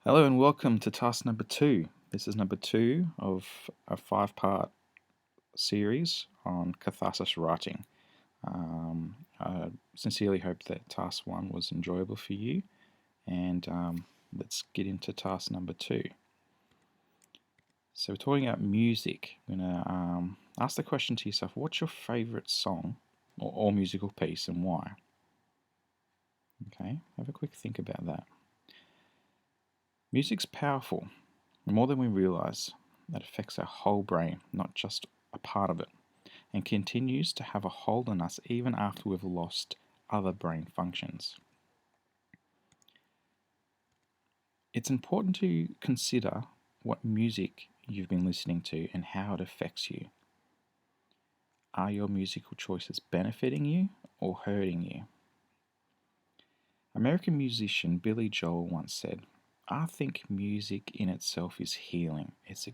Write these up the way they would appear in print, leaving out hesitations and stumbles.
Hello and welcome to task number 2. This is number 2 of a 5-part series on catharsis writing. I sincerely hope that task 1 was enjoyable for you, and let's get into task number 2. So we're talking about music. We're going to ask the question to yourself, what's your favourite song or musical piece and why? Okay, have a quick think about that. Music's powerful, more than we realise. That affects our whole brain, not just a part of it, and continues to have a hold on us even after we've lost other brain functions. It's important to consider what music you've been listening to and how it affects you. Are your musical choices benefiting you or hurting you? American musician Billy Joel once said, "I think music in itself is healing. It's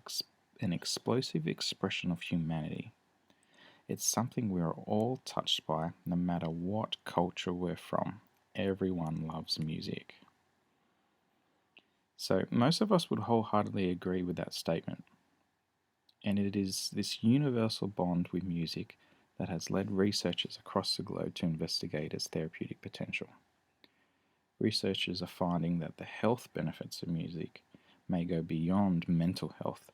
an explosive expression of humanity. It's something we are all touched by, no matter what culture we're from. Everyone loves music." So, most of us would wholeheartedly agree with that statement. And it is this universal bond with music that has led researchers across the globe to investigate its therapeutic potential. Researchers are finding that the health benefits of music may go beyond mental health,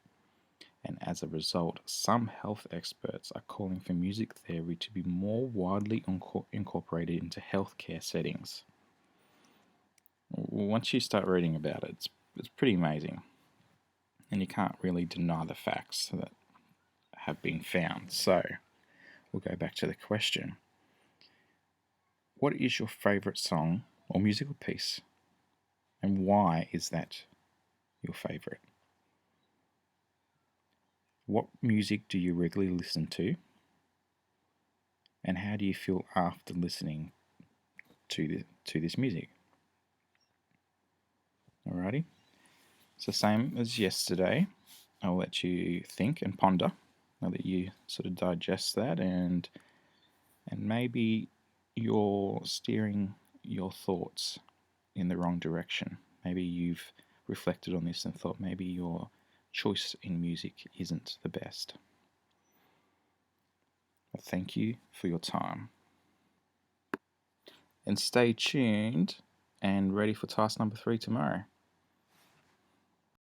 and as a result, some health experts are calling for music therapy to be more widely incorporated into healthcare settings. Once you start reading about it, it's pretty amazing, and you can't really deny the facts that have been found. So, we'll go back to the question. What is your favourite song or musical piece, and why is that your favourite? What music do you regularly listen to? And how do you feel after listening to this music? Alrighty. So same as yesterday, I'll let you think and ponder. I'll let you sort of digest that, and maybe you're steering your thoughts in the wrong direction. Maybe you've reflected on this and thought maybe your choice in music isn't the best. But thank you for your time. And stay tuned and ready for task number 3 tomorrow.